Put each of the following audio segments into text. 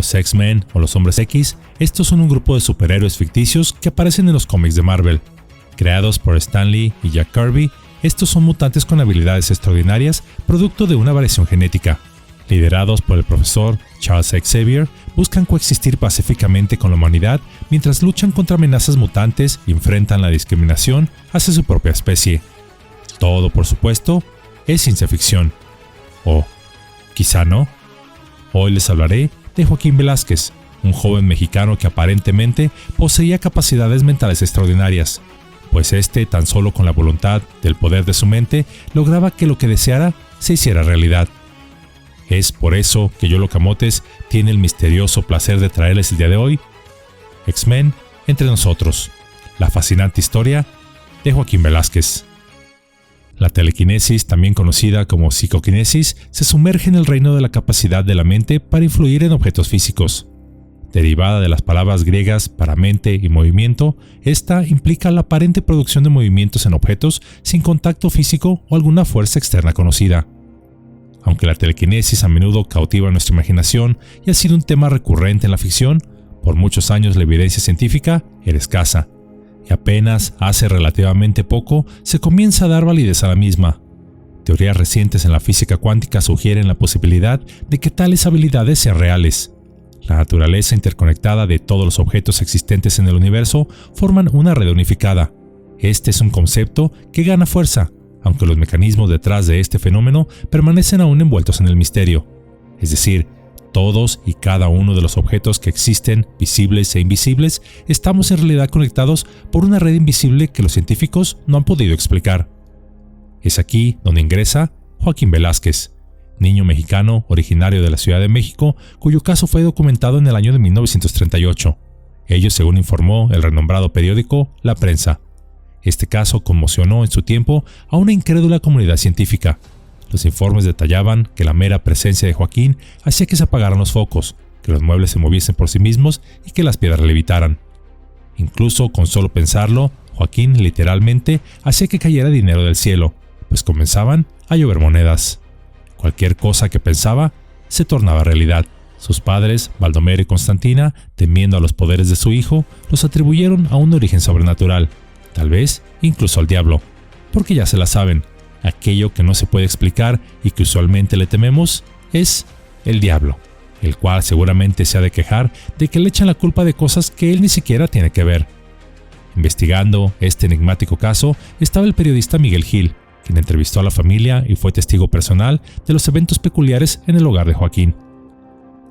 Los X-Men o los Hombres X, estos son un grupo de superhéroes ficticios que aparecen en los cómics de Marvel. Creados por Stan Lee y Jack Kirby, estos son mutantes con habilidades extraordinarias, producto de una variación genética. Liderados por el profesor Charles Xavier, buscan coexistir pacíficamente con la humanidad mientras luchan contra amenazas mutantes y enfrentan la discriminación hacia su propia especie. Todo, por supuesto, es ciencia ficción. O quizá no. Hoy les hablaré de Joaquín Velázquez, un joven mexicano que aparentemente poseía capacidades mentales extraordinarias, pues tan solo con la voluntad del poder de su mente lograba que lo que deseara se hiciera realidad. Es por eso que Yolo Camotes tiene el misterioso placer de traerles el día de hoy X-Men entre nosotros, la fascinante historia de Joaquín Velázquez. La telequinesis, también conocida como psicoquinesis, se sumerge en el reino de la capacidad de la mente para influir en objetos físicos. Derivada de las palabras griegas para mente y movimiento, esta implica la aparente producción de movimientos en objetos sin contacto físico o alguna fuerza externa conocida. Aunque la telequinesis a menudo cautiva nuestra imaginación y ha sido un tema recurrente en la ficción, por muchos años la evidencia científica era escasa, y apenas hace relativamente poco se comienza a dar validez a la misma. Teorías recientes en la física cuántica sugieren la posibilidad de que tales habilidades sean reales. La naturaleza interconectada de todos los objetos existentes en el universo forman una red unificada. Este es un concepto que gana fuerza, aunque los mecanismos detrás de este fenómeno permanecen aún envueltos en el misterio. Es decir, todos y cada uno de los objetos que existen, visibles e invisibles, estamos en realidad conectados por una red invisible que los científicos no han podido explicar. Es aquí donde ingresa Joaquín Velázquez, niño mexicano originario de la Ciudad de México, cuyo caso fue documentado en el año de 1938. Ello según informó el renombrado periódico La Prensa. Este caso conmocionó en su tiempo a una incrédula comunidad científica. Los informes detallaban que la mera presencia de Joaquín hacía que se apagaran los focos, que los muebles se moviesen por sí mismos y que las piedras levitaran. Incluso con solo pensarlo, Joaquín literalmente hacía que cayera dinero del cielo, pues comenzaban a llover monedas. Cualquier cosa que pensaba se tornaba realidad. Sus padres, Baldomero y Constantina, temiendo a los poderes de su hijo, los atribuyeron a un origen sobrenatural, tal vez incluso al diablo, porque ya se la saben, aquello que no se puede explicar y que usualmente le tememos es el diablo, el cual seguramente se ha de quejar de que le echan la culpa de cosas que él ni siquiera tiene que ver. Investigando este enigmático caso estaba el periodista Miguel Gil, quien entrevistó a la familia y fue testigo personal de los eventos peculiares en el hogar de Joaquín.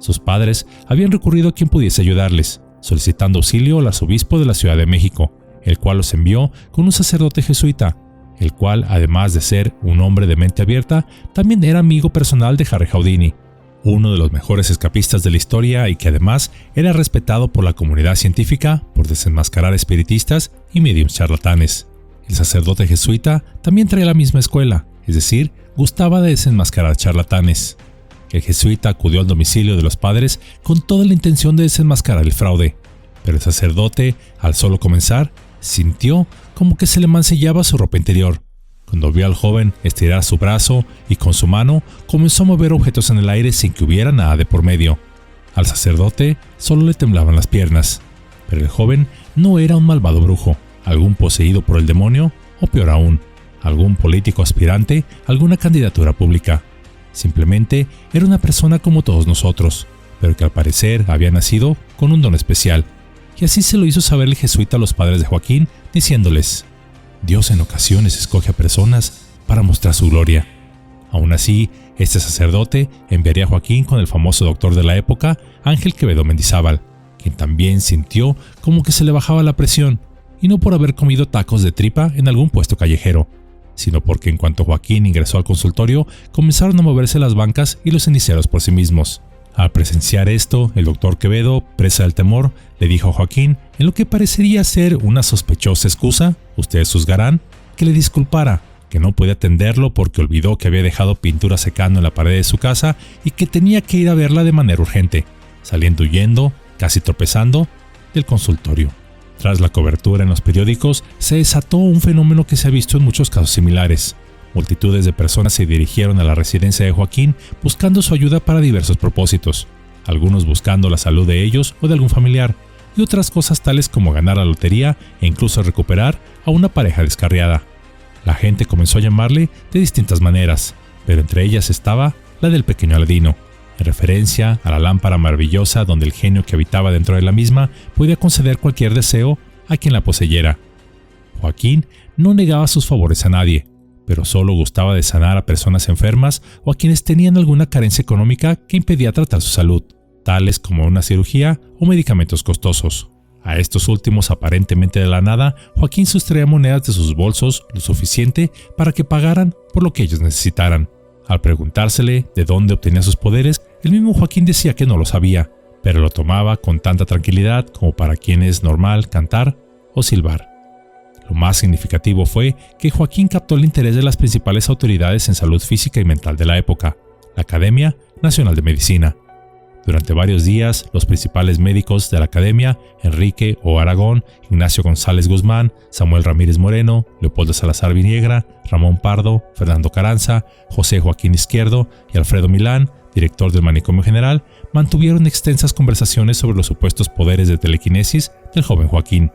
Sus padres habían recurrido a quien pudiese ayudarles, solicitando auxilio al arzobispo de la Ciudad de México, el cual los envió con un sacerdote jesuita, el cual, además de ser un hombre de mente abierta, también era amigo personal de Harry Houdini, uno de los mejores escapistas de la historia y que además era respetado por la comunidad científica por desenmascarar espiritistas y mediums charlatanes. El sacerdote jesuita también traía la misma escuela, es decir, gustaba de desenmascarar charlatanes. El jesuita acudió al domicilio de los padres con toda la intención de desenmascarar el fraude, pero el sacerdote, al solo comenzar, sintió como que se le mancillaba su ropa interior, cuando vio al joven estirar su brazo y con su mano comenzó a mover objetos en el aire sin que hubiera nada de por medio. Al sacerdote solo le temblaban las piernas, pero el joven no era un malvado brujo, algún poseído por el demonio o peor aún, algún político aspirante a alguna candidatura pública. Simplemente era una persona como todos nosotros, pero que al parecer había nacido con un don especial. Y así se lo hizo saber el jesuita a los padres de Joaquín, diciéndoles: Dios en ocasiones escoge a personas para mostrar su gloria. Aún así, este sacerdote enviaría a Joaquín con el famoso doctor de la época, Ángel Quevedo Mendizábal, quien también sintió como que se le bajaba la presión, y no por haber comido tacos de tripa en algún puesto callejero, sino porque en cuanto Joaquín ingresó al consultorio, comenzaron a moverse las bancas y los ceniceros por sí mismos. Al presenciar esto, el doctor Quevedo, presa del temor, le dijo a Joaquín, en lo que parecería ser una sospechosa excusa, ustedes juzgarán, que le disculpara, que no podía atenderlo porque olvidó que había dejado pintura secando en la pared de su casa y que tenía que ir a verla de manera urgente, saliendo huyendo, casi tropezando, del consultorio. Tras la cobertura en los periódicos, se desató un fenómeno que se ha visto en muchos casos similares. Multitudes de personas se dirigieron a la residencia de Joaquín buscando su ayuda para diversos propósitos. algunos buscando la salud de ellos o de algún familiar, y otras cosas tales como ganar la lotería e incluso recuperar a una pareja descarriada. La gente comenzó a llamarle de distintas maneras, pero entre ellas estaba la del pequeño Aladino, en referencia a la lámpara maravillosa donde el genio que habitaba dentro de la misma podía conceder cualquier deseo a quien la poseyera. Joaquín no negaba sus favores a nadie, pero solo gustaba de sanar a personas enfermas o a quienes tenían alguna carencia económica que impedía tratar su salud, tales como una cirugía o medicamentos costosos. A estos últimos, aparentemente de la nada, Joaquín sustraía monedas de sus bolsos lo suficiente para que pagaran por lo que ellos necesitaran. Al preguntársele de dónde obtenía sus poderes, el mismo Joaquín decía que no lo sabía, pero lo tomaba con tanta tranquilidad como para quien es normal cantar o silbar. Lo más significativo fue que Joaquín captó el interés de las principales autoridades en salud física y mental de la época, la Academia Nacional de Medicina. Durante varios días, los principales médicos de la Academia, Enrique O. Aragón, Ignacio González Guzmán, Samuel Ramírez Moreno, Leopoldo Salazar Viniegra, Ramón Pardo, Fernando Carranza, José Joaquín Izquierdo y Alfredo Milán, director del Manicomio General, mantuvieron extensas conversaciones sobre los supuestos poderes de telequinesis del joven Joaquín.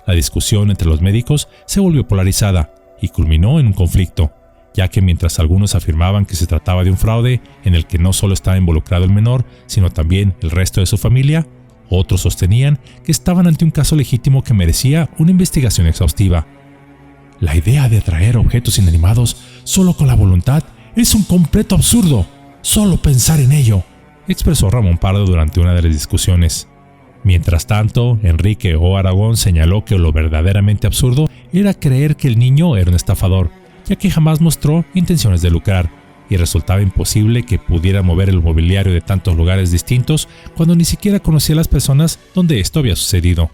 La discusión entre los médicos se volvió polarizada y culminó en un conflicto, ya que mientras algunos afirmaban que se trataba de un fraude en el que no solo estaba involucrado el menor, sino también el resto de su familia, otros sostenían que estaban ante un caso legítimo que merecía una investigación exhaustiva. La idea de atraer objetos inanimados solo con la voluntad es un completo absurdo. Solo pensar en ello, expresó Ramón Pardo durante una de las discusiones. Mientras tanto, Enrique O. Aragón señaló que lo verdaderamente absurdo era creer que el niño era un estafador, ya que jamás mostró intenciones de lucrar, y resultaba imposible que pudiera mover el mobiliario de tantos lugares distintos cuando ni siquiera conocía a las personas donde esto había sucedido.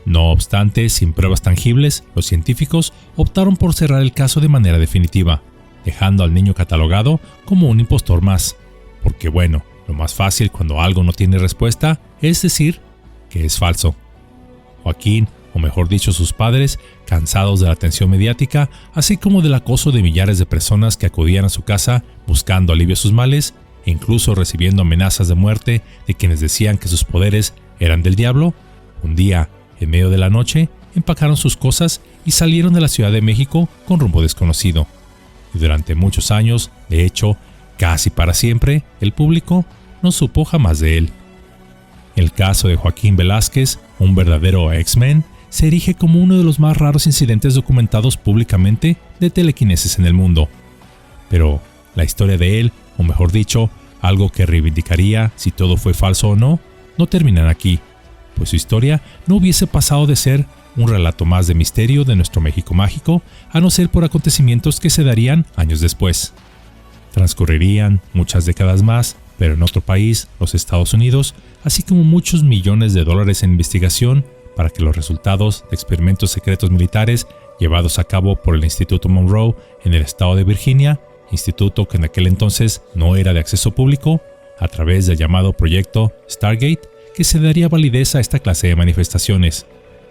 No obstante, sin pruebas tangibles, los científicos optaron por cerrar el caso de manera definitiva, dejando al niño catalogado como un impostor más, porque bueno, lo más fácil cuando algo no tiene respuesta es decir que es falso. Joaquín, o mejor dicho sus padres, cansados de la atención mediática, así como del acoso de millares de personas que acudían a su casa buscando alivio a sus males, e incluso recibiendo amenazas de muerte de quienes decían que sus poderes eran del diablo, un día, en medio de la noche, empacaron sus cosas y salieron de la Ciudad de México con rumbo desconocido. Y durante muchos años, de hecho, casi para siempre, el público no supo jamás de él. El caso de Joaquín Velázquez, un verdadero X-Men, se erige como uno de los más raros incidentes documentados públicamente de telequinesis en el mundo. Pero la historia de él, o mejor dicho, algo que reivindicaría si todo fue falso o no, no terminan aquí, pues su historia no hubiese pasado de ser un relato más de misterio de nuestro México mágico, a no ser por acontecimientos que se darían años después. Transcurrirían muchas décadas más, pero en otro país, los Estados Unidos, así como muchos millones de dólares en investigación para que los resultados de experimentos secretos militares llevados a cabo por el Instituto Monroe en el estado de Virginia, instituto que en aquel entonces no era de acceso público, a través del llamado proyecto Stargate, que se daría validez a esta clase de manifestaciones,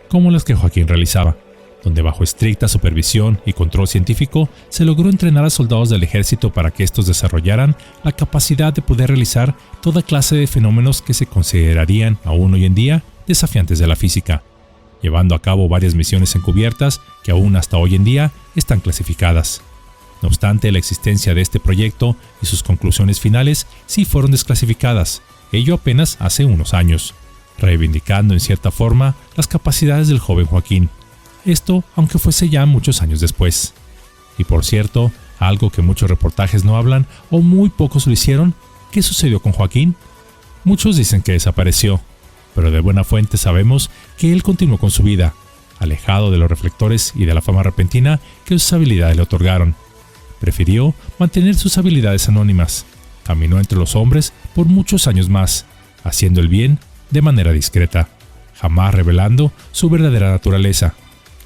como las que Joaquín realizaba, donde bajo estricta supervisión y control científico se logró entrenar a soldados del ejército para que estos desarrollaran la capacidad de poder realizar toda clase de fenómenos que se considerarían aún hoy en día desafiantes de la física, llevando a cabo varias misiones encubiertas que aún hasta hoy en día están clasificadas. No obstante, la existencia de este proyecto y sus conclusiones finales sí fueron desclasificadas, ello apenas hace unos años, reivindicando en cierta forma las capacidades del joven Joaquín. Esto aunque fuese ya muchos años después. Y por cierto, algo que muchos reportajes no hablan o muy pocos lo hicieron, ¿qué sucedió con Joaquín? Muchos dicen que desapareció, pero de buena fuente sabemos que él continuó con su vida, alejado de los reflectores y de la fama repentina que sus habilidades le otorgaron. Prefirió mantener sus habilidades anónimas, caminó entre los hombres por muchos años más, haciendo el bien de manera discreta, jamás revelando su verdadera naturaleza.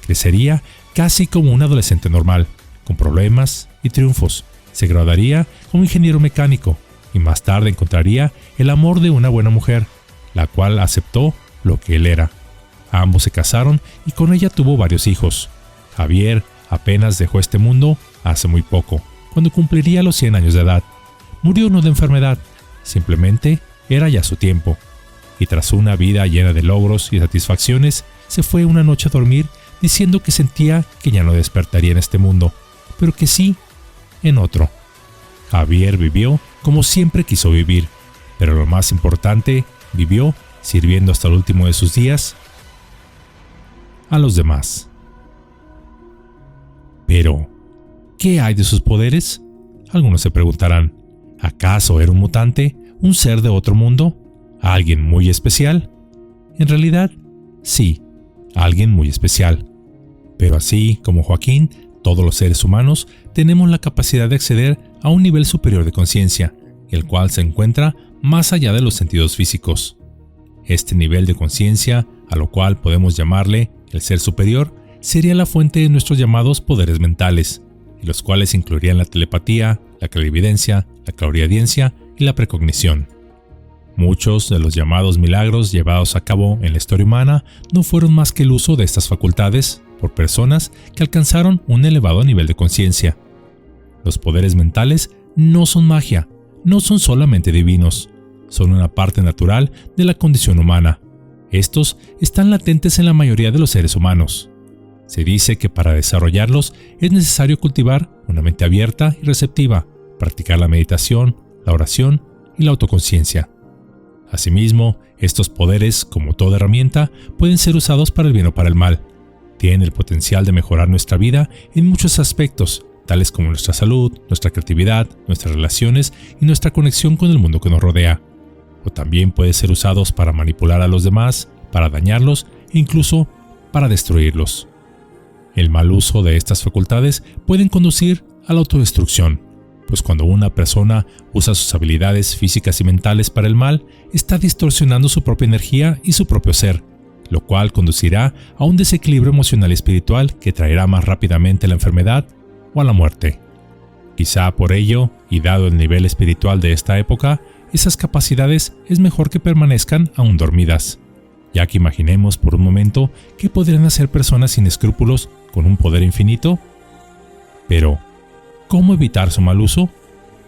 Crecería casi como un adolescente normal, con problemas y triunfos. Se graduaría como ingeniero mecánico y más tarde encontraría el amor de una buena mujer, la cual aceptó lo que él era. Ambos se casaron y con ella tuvo varios hijos. Javier apenas dejó este mundo hace muy poco, cuando cumpliría los 100 años de edad. Murió no de enfermedad, simplemente era ya su tiempo, y tras una vida llena de logros y satisfacciones, se fue una noche a dormir diciendo que sentía que ya no despertaría en este mundo, pero que sí en otro. Javier vivió como siempre quiso vivir, pero lo más importante, vivió sirviendo hasta el último de sus días a los demás. Pero, ¿qué hay de sus poderes? Algunos se preguntarán, ¿acaso era un mutante, un ser de otro mundo, alguien muy especial? En realidad, sí, alguien muy especial. Pero así como Joaquín, todos los seres humanos tenemos la capacidad de acceder a un nivel superior de conciencia, el cual se encuentra más allá de los sentidos físicos. Este nivel de conciencia, a lo cual podemos llamarle el ser superior, sería la fuente de nuestros llamados poderes mentales, y los cuales incluirían la telepatía, la clarividencia, la clariaudiencia y la precognición. Muchos de los llamados milagros llevados a cabo en la historia humana no fueron más que el uso de estas facultades por personas que alcanzaron un elevado nivel de conciencia. Los poderes mentales no son magia, no son solamente divinos, son una parte natural de la condición humana. Estos están latentes en la mayoría de los seres humanos. Se dice que para desarrollarlos es necesario cultivar una mente abierta y receptiva, practicar la meditación, la oración y la autoconciencia. Asimismo, estos poderes, como toda herramienta, pueden ser usados para el bien o para el mal. Tienen el potencial de mejorar nuestra vida en muchos aspectos, tales como nuestra salud, nuestra creatividad, nuestras relaciones y nuestra conexión con el mundo que nos rodea. O también pueden ser usados para manipular a los demás, para dañarlos e incluso para destruirlos. El mal uso de estas facultades pueden conducir a la autodestrucción, pues cuando una persona usa sus habilidades físicas y mentales para el mal, está distorsionando su propia energía y su propio ser, lo cual conducirá a un desequilibrio emocional y espiritual que traerá más rápidamente la enfermedad o a la muerte. Quizá por ello, y dado el nivel espiritual de esta época, esas capacidades es mejor que permanezcan aún dormidas, ya que imaginemos por un momento qué podrían hacer personas sin escrúpulos con un poder infinito. Pero, ¿cómo evitar su mal uso?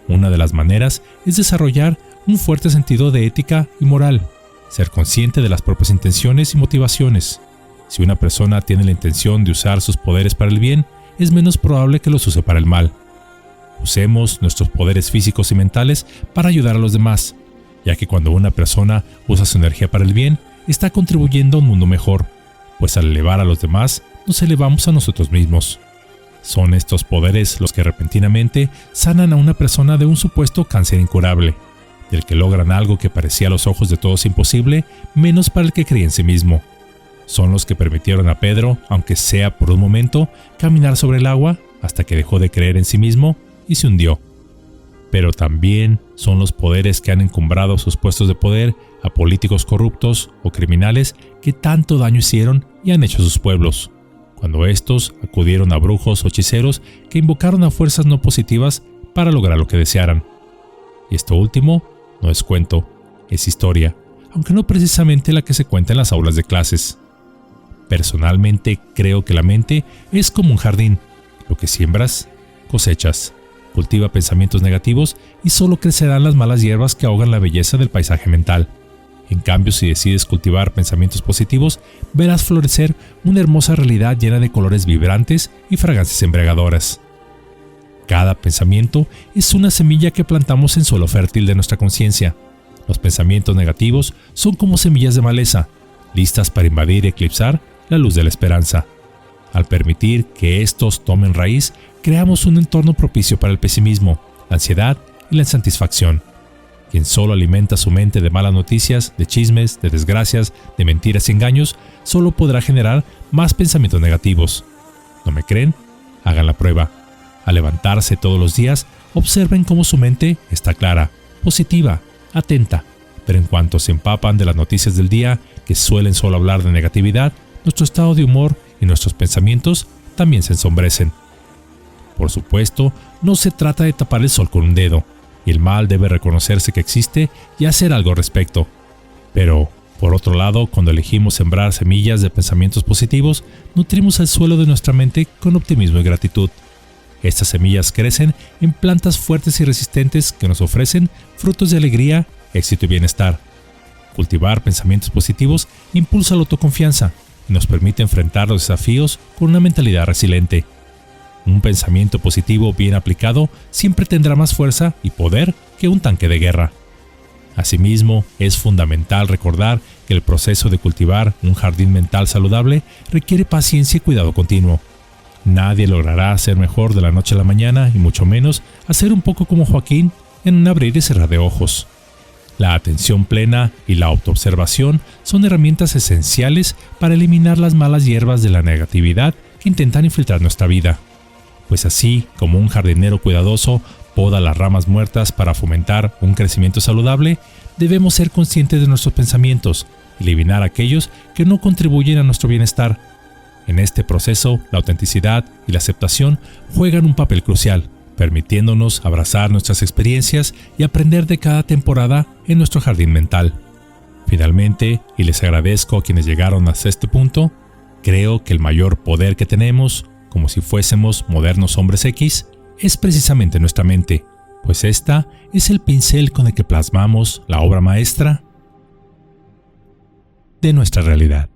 Una de las maneras es desarrollar un fuerte sentido de ética y moral, ser consciente de las propias intenciones y motivaciones. Si una persona tiene la intención de usar sus poderes para el bien, es menos probable que los use para el mal. Usemos nuestros poderes físicos y mentales para ayudar a los demás, ya que cuando una persona usa su energía para el bien, está contribuyendo a un mundo mejor, pues al elevar a los demás, nos elevamos a nosotros mismos. Son estos poderes los que repentinamente sanan a una persona de un supuesto cáncer incurable, del que logran algo que parecía a los ojos de todos imposible, menos para el que creía en sí mismo. Son los que permitieron a Pedro, aunque sea por un momento, caminar sobre el agua hasta que dejó de creer en sí mismo y se hundió. Pero también son los poderes que han encumbrado sus puestos de poder a políticos corruptos o criminales que tanto daño hicieron y han hecho a sus pueblos, cuando estos acudieron a brujos o hechiceros que invocaron a fuerzas no positivas para lograr lo que desearan. Y esto último no es cuento, es historia, aunque no precisamente la que se cuenta en las aulas de clases. Personalmente creo que la mente es como un jardín, lo que siembras, cosechas. Cultiva pensamientos negativos y solo crecerán las malas hierbas que ahogan la belleza del paisaje mental. En cambio, si decides cultivar pensamientos positivos, verás florecer una hermosa realidad llena de colores vibrantes y fragancias embriagadoras. Cada pensamiento es una semilla que plantamos en suelo fértil de nuestra conciencia. Los pensamientos negativos son como semillas de maleza, listas para invadir y eclipsar la luz de la esperanza. Al permitir que estos tomen raíz, creamos un entorno propicio para el pesimismo, la ansiedad y la insatisfacción. Quien solo alimenta su mente de malas noticias, de chismes, de desgracias, de mentiras y engaños, solo podrá generar más pensamientos negativos. ¿No me creen? Hagan la prueba. Al levantarse todos los días, observen cómo su mente está clara, positiva, atenta, pero en cuanto se empapan de las noticias del día, que suelen solo hablar de negatividad, nuestro estado de humor y nuestros pensamientos también se ensombrecen. Por supuesto, no se trata de tapar el sol con un dedo, y el mal debe reconocerse que existe y hacer algo al respecto. Pero, por otro lado, cuando elegimos sembrar semillas de pensamientos positivos, nutrimos el suelo de nuestra mente con optimismo y gratitud. Estas semillas crecen en plantas fuertes y resistentes que nos ofrecen frutos de alegría, éxito y bienestar. Cultivar pensamientos positivos impulsa la autoconfianza y nos permite enfrentar los desafíos con una mentalidad resiliente. Un pensamiento positivo bien aplicado siempre tendrá más fuerza y poder que un tanque de guerra. Asimismo, es fundamental recordar que el proceso de cultivar un jardín mental saludable requiere paciencia y cuidado continuo. Nadie logrará ser mejor de la noche a la mañana y mucho menos hacer un poco como Joaquín en un abrir y cerrar de ojos. La atención plena y la autoobservación son herramientas esenciales para eliminar las malas hierbas de la negatividad que intentan infiltrar nuestra vida. Pues así como un jardinero cuidadoso poda las ramas muertas para fomentar un crecimiento saludable, debemos ser conscientes de nuestros pensamientos y eliminar aquellos que no contribuyen a nuestro bienestar. En este proceso, la autenticidad y la aceptación juegan un papel crucial, permitiéndonos abrazar nuestras experiencias y aprender de cada temporada en nuestro jardín mental. Finalmente, y les agradezco a quienes llegaron hasta este punto, creo que el mayor poder que tenemos, como si fuésemos modernos hombres X, es precisamente nuestra mente, pues esta es el pincel con el que plasmamos la obra maestra de nuestra realidad.